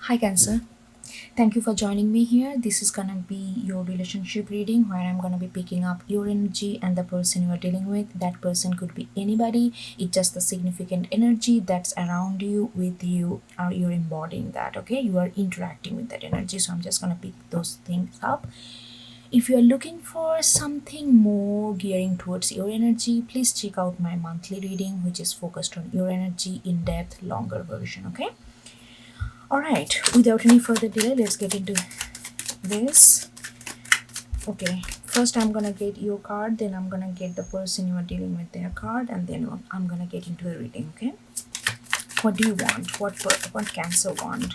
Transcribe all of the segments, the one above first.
Hi Cancer, thank you for joining me here. This is gonna be your relationship reading where I'm gonna be picking up your energy and the person you are dealing with. That person could be anybody, it's just the significant energy that's around you, with you, or you're embodying that, okay? You are interacting with that energy, so I'm just gonna pick those things up. If you're looking for something more gearing towards your energy, please check out my monthly reading, which is focused on your energy, in depth, longer version, okay? Alright, without any further delay, let's get into this. Okay, first I'm gonna get your card, then I'm gonna get the person you are dealing with their card, and then I'm gonna get into the reading, okay? What do you want? What Cancer want?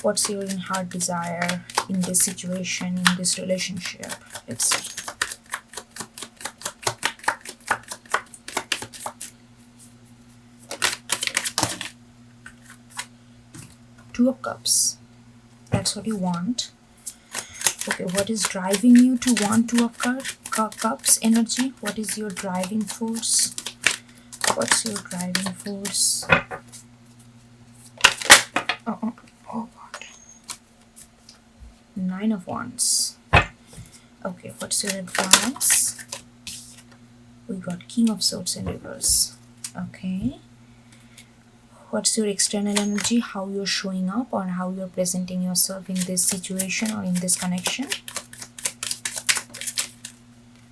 What's your heart desire in this situation, in this relationship? Let's see. Two of Cups. That's what you want. Okay, what is driving you to want Two of Cups energy? What is your driving force? What's your driving force? Oh God. Nine of Wands. Okay, what's your advice? We got King of Swords in reverse. Okay. What's your external energy? How you're showing up or how you're presenting yourself in this situation or in this connection?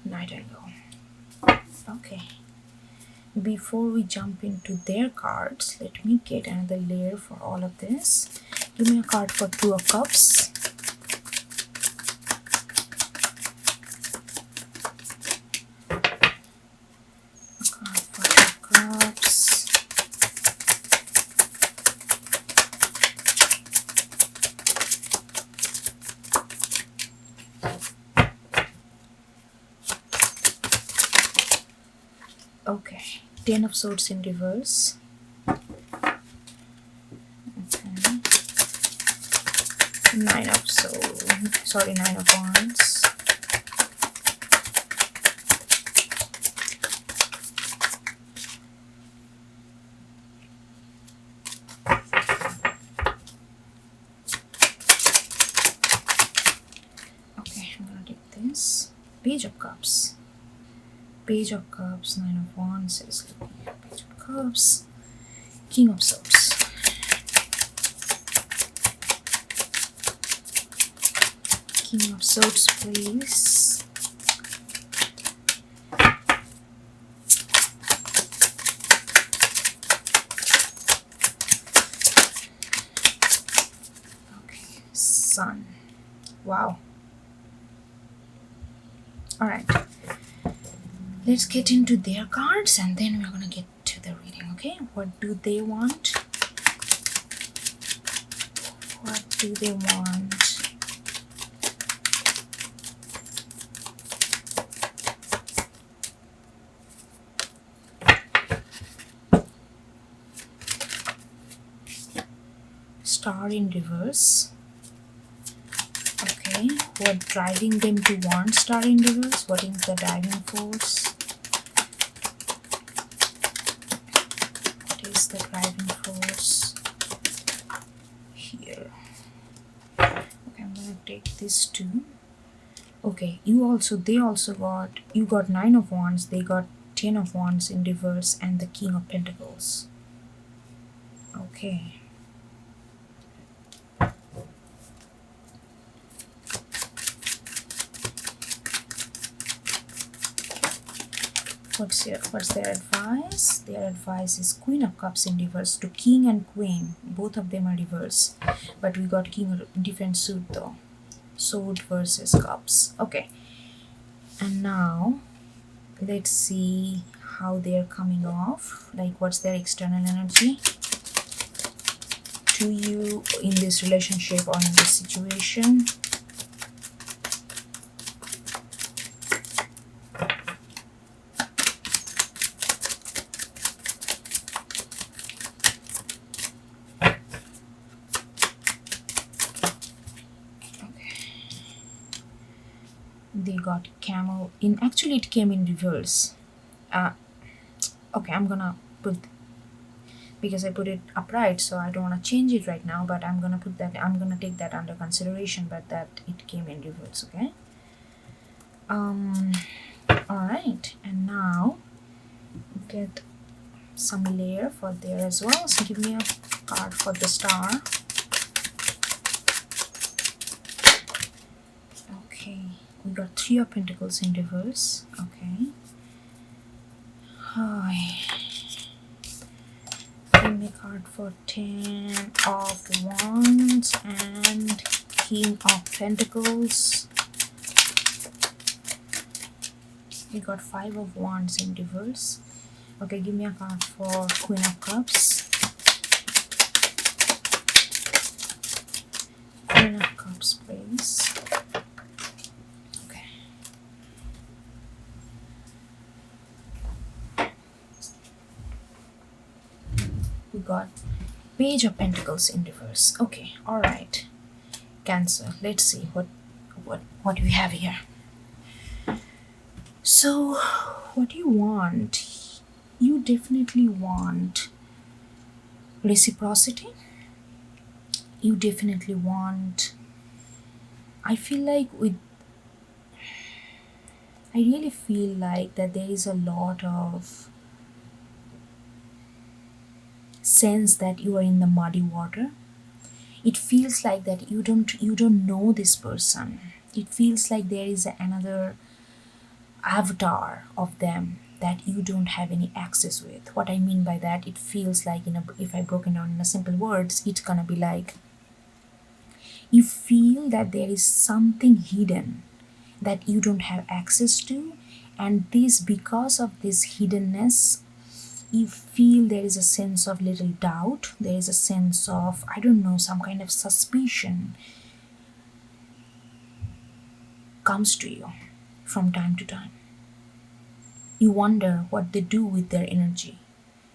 Nightingale. Okay. Before we jump into their cards, let me get another layer for all of this. Give me a card for Two of Cups. A card for Two of Cups. Okay, Ten of Swords in reverse. Okay. Nine of Wands. Okay, I'm gonna take this. Page of Cups. Page of Cups, Nine of Wands is looking at Page of Cups. King of Swords. King of Swords, please. Okay, Sun. Wow. Alright. Let's get into their cards and then we're gonna get to the reading, okay? What do they want? What do they want? Star in reverse. Okay, what driving them to want Star in reverse? What is the driving force? What is the driving force here? Okay, I'm gonna take this too. Okay, you got Nine of Wands, they got Ten of Wands in reverse, and the King of Pentacles. Okay. What's their advice? Their advice is Queen of Cups in reverse to King and Queen. Both of them are reverse, but we got King different suit though. Sword versus Cups. Okay, and now let's see how they're coming off. Like, what's their external energy to you in this relationship or in this situation? They got Camel in, actually it came in reverse. Okay, I'm gonna put because I put it upright, so I don't want to change it right now, but I'm gonna take that under consideration, but that it came in reverse. Okay. All right, and now get some layer for there as well. So give me a card for the Star. Okay, we got 3 of Pentacles in reverse. Okay. Hi. Give me a card for 10 of Wands and King of Pentacles. We got 5 of Wands in reverse. Okay, give me a card for Queen of Cups. Queen of Cups, please. Okay. We got Page of Pentacles in reverse. Okay, all right. Cancer. Let's see what we have here. So, what you want? You definitely want reciprocity. You definitely want. I really feel like that there is a lot of sense that you are in the muddy water. It feels like that you don't know this person. It feels like there is another avatar of them that you don't have any access with. What I mean by that, it feels like, if I broken down in a simple words, it's gonna be like you feel that there is something hidden that you don't have access to, and because of this hiddenness, you feel there is a sense of little doubt, there is a sense of, I don't know, some kind of suspicion comes to you from time to time. You wonder what they do with their energy,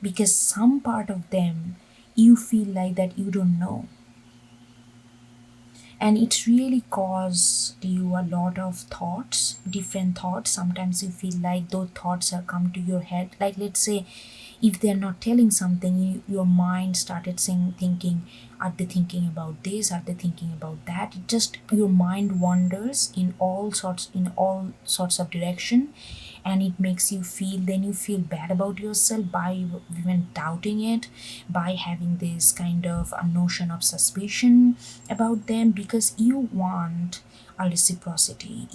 because some part of them you feel like that you don't know, and it really caused you a lot of thoughts, different thoughts. Sometimes you feel like those thoughts are come to your head, like let's say if they're not telling something, your mind started thinking, are they thinking about this, are they thinking about that? It just, your mind wanders in all sorts of direction, and it makes you feel, then you feel bad about yourself by even doubting it, by having this kind of a notion of suspicion about them, because you want a reciprocity.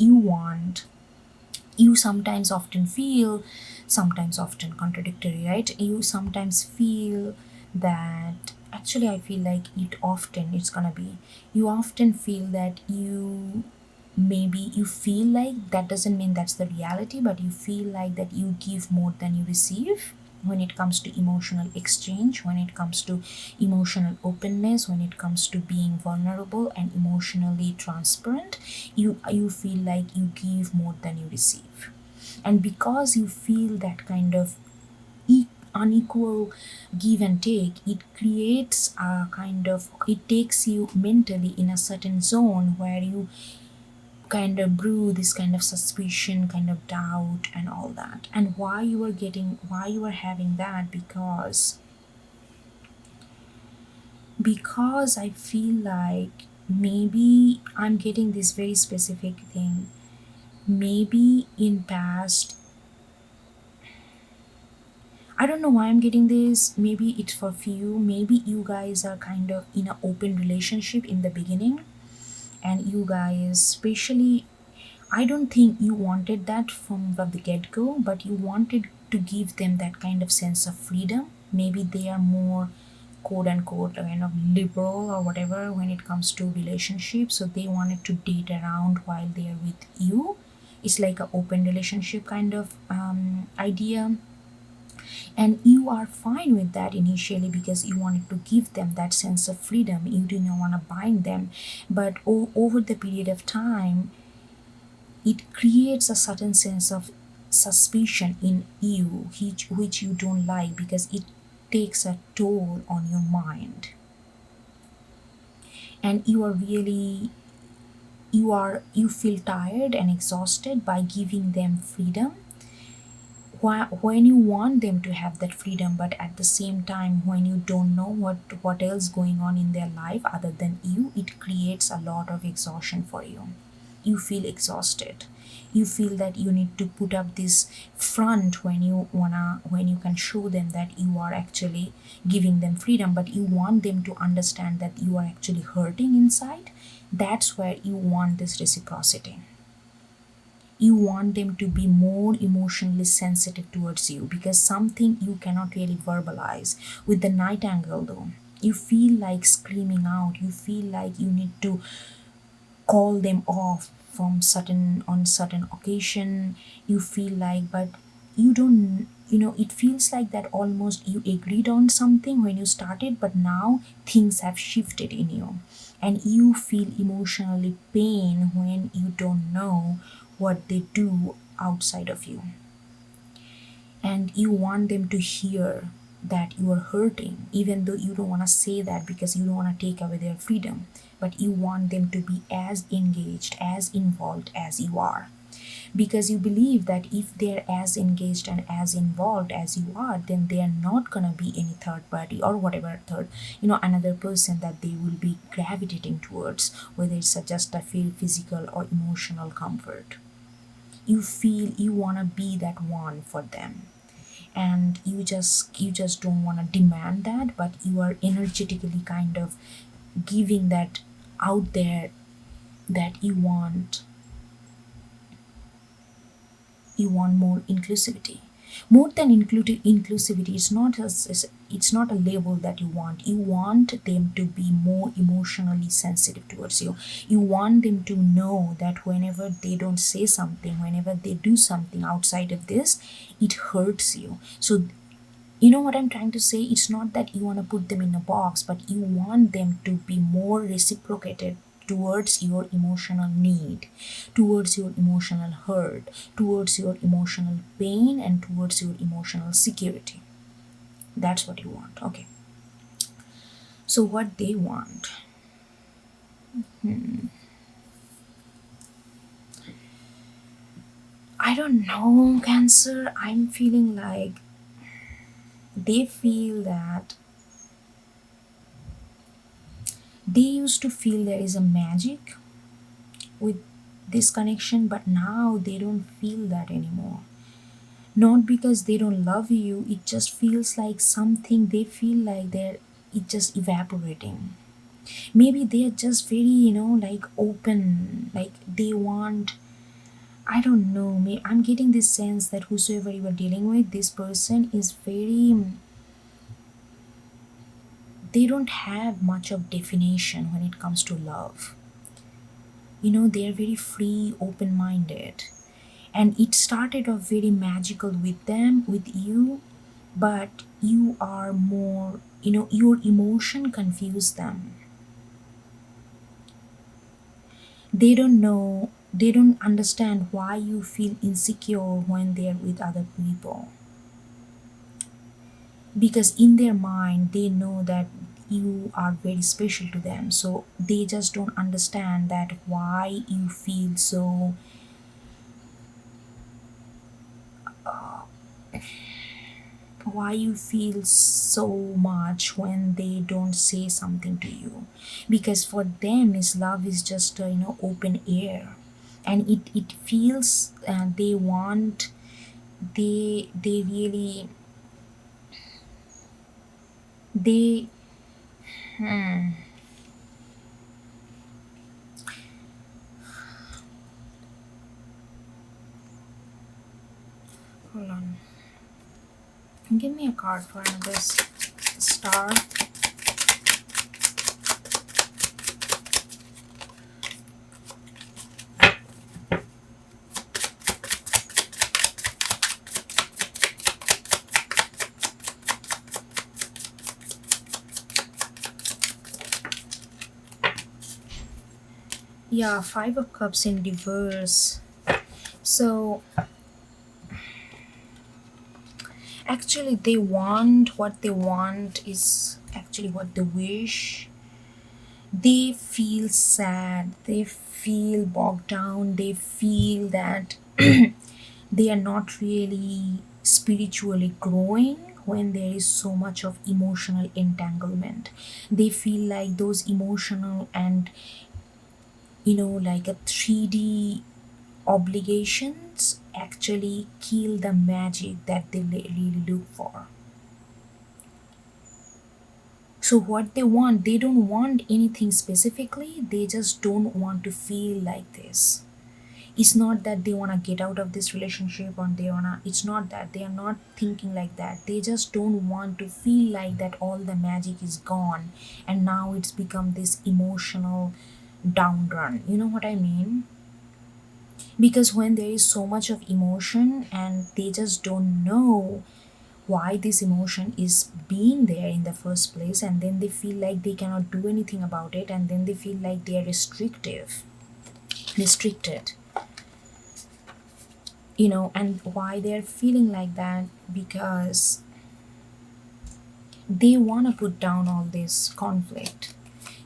You sometimes often feel, sometimes often contradictory, right? You sometimes feel that, actually I feel like it's gonna be, you often feel that maybe you feel like, that doesn't mean that's the reality, but you feel like that you give more than you receive when it comes to emotional exchange, when it comes to emotional openness, when it comes to being vulnerable and emotionally transparent. You feel like you give more than you receive, and because you feel that kind of unequal give and take, it creates a kind of, it takes you mentally in a certain zone where you kind of brew this kind of suspicion, kind of doubt and all that. And why you are having that, because I feel like maybe I'm getting this very specific thing. Maybe in past, I don't know why I'm getting this. Maybe it's for few. Maybe you guys are kind of in an open relationship in the beginning, and you guys, especially, I don't think you wanted that from the get go, but you wanted to give them that kind of sense of freedom. Maybe they are more quote unquote kind of liberal or whatever when it comes to relationships, so they wanted to date around while they are with you. It's like an open relationship kind of idea, and you are fine with that initially because you wanted to give them that sense of freedom. You didn't want to bind them, but over the period of time, it creates a certain sense of suspicion in you, which you don't like, because it takes a toll on your mind, and you feel tired and exhausted by giving them freedom, when you want them to have that freedom, but at the same time when you don't know what else going on in their life other than you, it creates a lot of exhaustion for you. You feel exhausted. You feel that you need to put up this front when you can show them that you are actually giving them freedom, but you want them to understand that you are actually hurting inside. That's where you want this reciprocity. You want them to be more emotionally sensitive towards you, because something you cannot really verbalize. With the night angle though, you feel like screaming out, you feel like you need to call them off from certain occasion. You feel like, but you don't, it feels like that almost you agreed on something when you started, but now things have shifted in you, and you feel emotionally pain when you don't know what they do outside of you. And you want them to hear that you are hurting, even though you don't want to say that because you don't want to take away their freedom, but you want them to be as engaged, as involved as you are, because you believe that if they're as engaged and as involved as you are, then they are not going to be any third party or whatever third, another person that they will be gravitating towards, whether it's just a feel physical or emotional comfort. You feel you want to be that one for them, and you just don't want to demand that, but you are energetically kind of giving that out there, that you want more inclusivity. More than inclusivity, it's not a label that you want them to be more emotionally sensitive towards you. You want them to know that whenever they don't say something, whenever they do something outside of this, it hurts you. So you know what I'm trying to say? It's not that you want to put them in a box, but you want them to be more reciprocated towards your emotional need, towards your emotional hurt, towards your emotional pain, and towards your emotional security. That's what you want. Okay. So, what they want. I don't know, Cancer. I'm feeling like they feel that they used to feel there is a magic with this connection, but now they don't feel that anymore. Not because they don't love you, it just feels like something, they feel like it just evaporating. Maybe they are just very, like open, like they want, I don't know, I'm getting this sense that whosoever you are dealing with, this person is very, they don't have much of definition when it comes to love. They are very free, open minded, and it started off very magical with them, with you, but you are more, your emotion confused them. They don't know, they don't understand why you feel insecure when they're with other people, because in their mind they know that you are very special to them, so they just don't understand that why you feel so, why you feel so much when they don't say something to you, because for them is love is just open air, and it feels, they want, they really, they, hmm, hold on, give me a card for another star. Yeah, Five of Cups in reverse. So actually they want, what they want is actually what they wish. They feel sad, they feel bogged down, they feel that they are not really spiritually growing when there is so much of emotional entanglement. They feel like those emotional and, like a 3D obligations actually kill the magic that they really look for. So what they want, they don't want anything specifically, they just don't want to feel like this. It's not that they want to get out of this relationship, or they want to, it's not that, they are not thinking like that. They just don't want to feel like that all the magic is gone and now it's become this emotional down run. You know what I mean? Because when there is so much of emotion and they just don't know why this emotion is being there in the first place, and then they feel like they cannot do anything about it, and then they feel like they are restricted, and why they're feeling like that, because they want to put down all this conflict.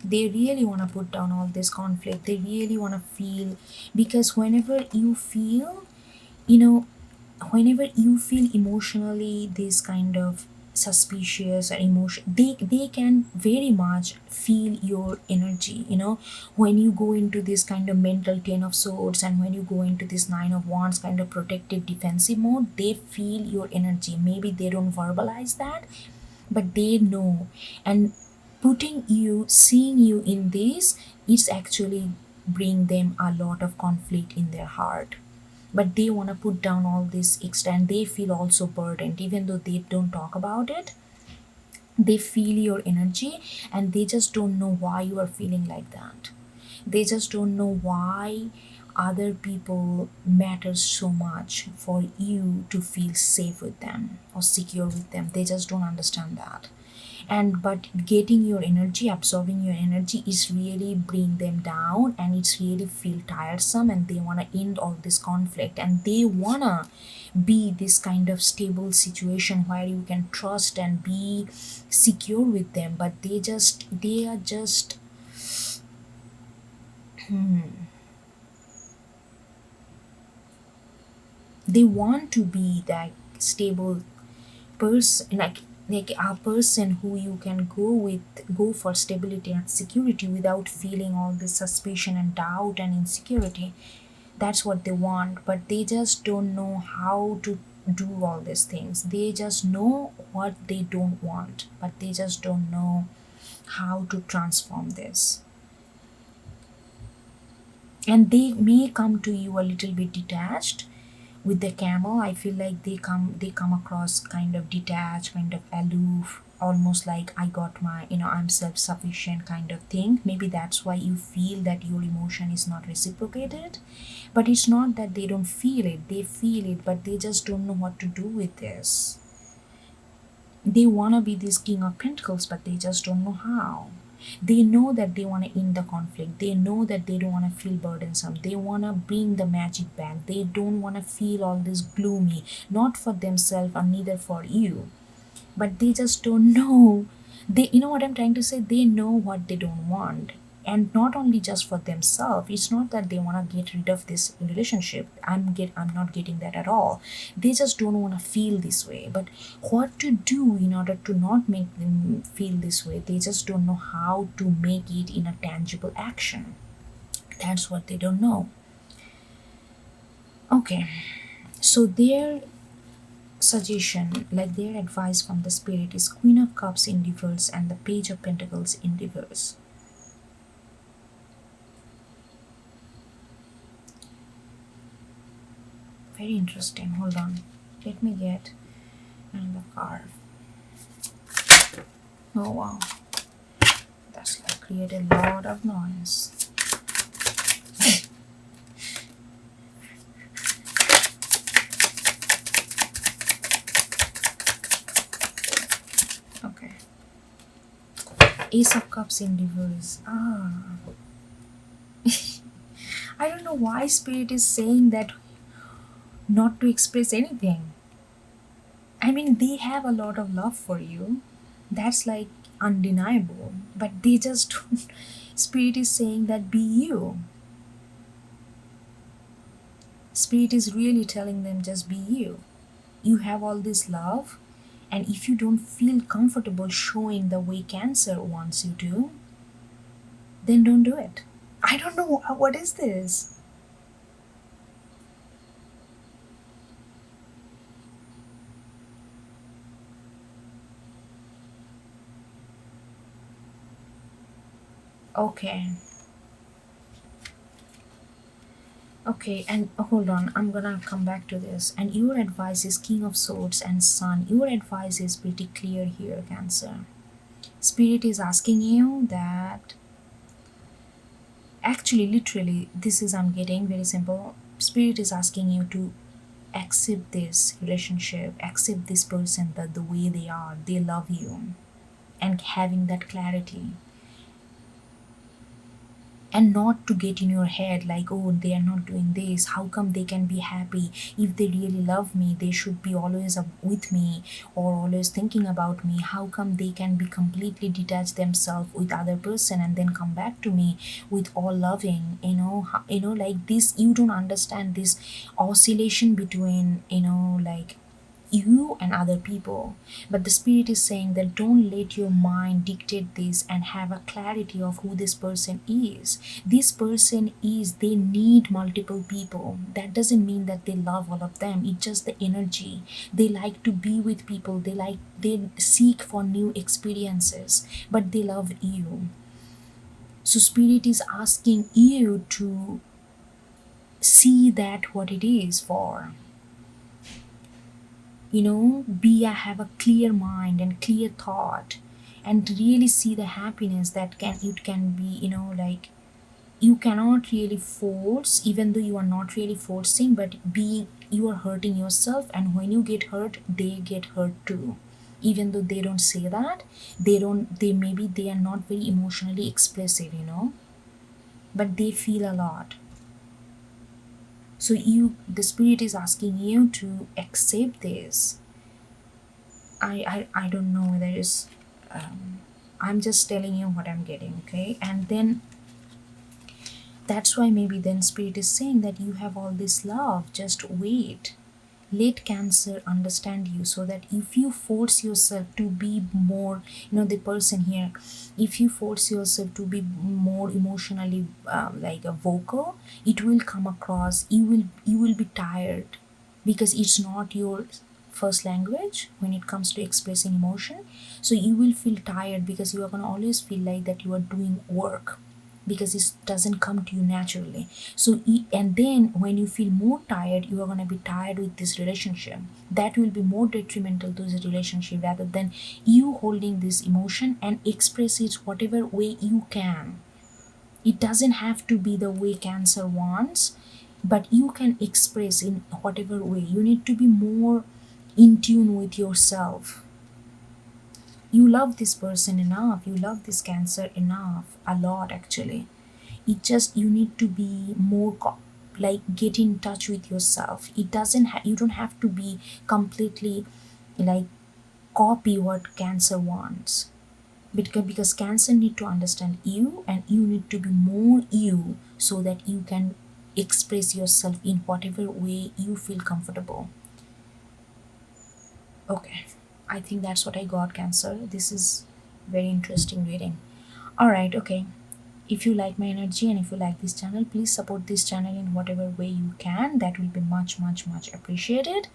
They really want to put down all this conflict. They really want to feel, because you know whenever you feel emotionally this kind of suspicious or emotion, they can very much feel your energy. When you go into this kind of mental 10 of swords, and when you go into this 9 of wands kind of protective defensive mode, they feel your energy. Maybe they don't verbalize that, but they know. And seeing you in this, it's actually bring them a lot of conflict in their heart. But they want to put down all this extra, and they feel also burdened, even though they don't talk about it. They feel your energy, and they just don't know why you are feeling like that. They just don't know why other people matter so much for you to feel safe with them or secure with them. They just don't understand that. And but getting your energy, absorbing your energy, is really bring them down, and it's really feel tiresome, and they want to end all this conflict, and they want to be this kind of stable situation where you can trust and be secure with them. But they are just they want to be that stable person, like a person who you can go for stability and security without feeling all this suspicion and doubt and insecurity. That's what they want, but they just don't know how to do all these things. They just know what they don't want, but they just don't know how to transform this. And they may come to you a little bit detached. With the camel, I feel like they come across kind of detached, kind of aloof, almost like I got my, I'm self-sufficient kind of thing. Maybe that's why you feel that your emotion is not reciprocated. But it's not that they don't feel it, they feel it, but they just don't know what to do with this. They want to be this king of pentacles, but they just don't know how. They know that they want to end the conflict. They know that they don't want to feel burdensome. They want to bring the magic back. They don't want to feel all this gloomy, not for themselves or neither for you. But they just don't know. You know what I'm trying to say? They know what they don't want. And not only just for themselves. It's not that they want to get rid of this relationship. I'm not getting that at all. They just don't want to feel this way. But what to do in order to not make them feel this way? They just don't know how to make it in a tangible action. That's what they don't know. Okay, so their suggestion, like their advice from the spirit, is Queen of Cups in reverse and the Page of Pentacles in reverse. Very interesting. Hold on, let me get another card. Oh wow, that's like created a lot of noise. Okay, Ace of Cups in reverse. I don't know why spirit is saying that not to express anything. I mean, they have a lot of love for you. That's like undeniable. But they just don't. Spirit is saying that be you. Spirit is really telling them just be you. You have all this love, and if you don't feel comfortable showing the way Cancer wants you to, then don't do it. I don't know what is this. Okay. Okay, and hold on, I'm gonna come back to this. And your advice is King of Swords and Sun. Your advice is pretty clear here, Cancer. Spirit is asking you that, actually, literally, this is, I'm getting very simple. Spirit is asking you to accept this relationship, accept this person, that the way they are, they love you, and having that clarity, and not to get in your head like, oh, they are not doing this, how come they can be happy? If they really love me, they should be always up with me or always thinking about me. How come they can be completely detach themselves with other person and then come back to me with all loving? Like this, you don't understand this oscillation between, like you and other people. But the spirit is saying that don't let your mind dictate this, and have a clarity of who this person is. This person is, they need multiple people. That doesn't mean that they love all of them, it's just the energy. They like to be with people, they seek for new experiences, but they love you. So spirit is asking you to see that what it is for, have a clear mind and clear thought, and really see the happiness that can be, like, you cannot really force, even though you are not really forcing, but being, you are hurting yourself, and when you get hurt, they get hurt too. Even though they don't say that, they maybe they are not very emotionally expressive, but they feel a lot. So the spirit is asking you to accept this. I don't know whether it's, I'm just telling you what I'm getting, okay? And then that's why maybe then spirit is saying that you have all this love, just wait. Let Cancer understand you, so that if you force yourself to be more, the person here, if you force yourself to be more emotionally, like a vocal, it will come across, you will be tired, because it's not your first language when it comes to expressing emotion. So you will feel tired, because you are going to always feel like that you are doing work, because it doesn't come to you naturally. So and then when you feel more tired, you are going to be tired with this relationship. That will be more detrimental to the relationship, rather than you holding this emotion and express it whatever way you can. It doesn't have to be the way Cancer wants, but you can express in whatever way. You need to be more in tune with yourself. You love this person enough, you love this Cancer enough, a lot actually. It just, you need to be more like, get in touch with yourself. It doesn't you don't have to be completely like copy what Cancer wants, because Cancer need to understand you, and you need to be more you, so that you can express yourself in whatever way you feel comfortable. Okay, I think that's what I got, Cancer. This is very interesting reading. All right, okay. If you like my energy and if you like this channel, please support this channel in whatever way you can. That will be much, much, much appreciated.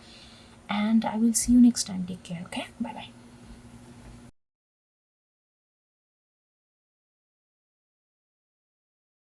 And I will see you next time. Take care. Okay, bye bye.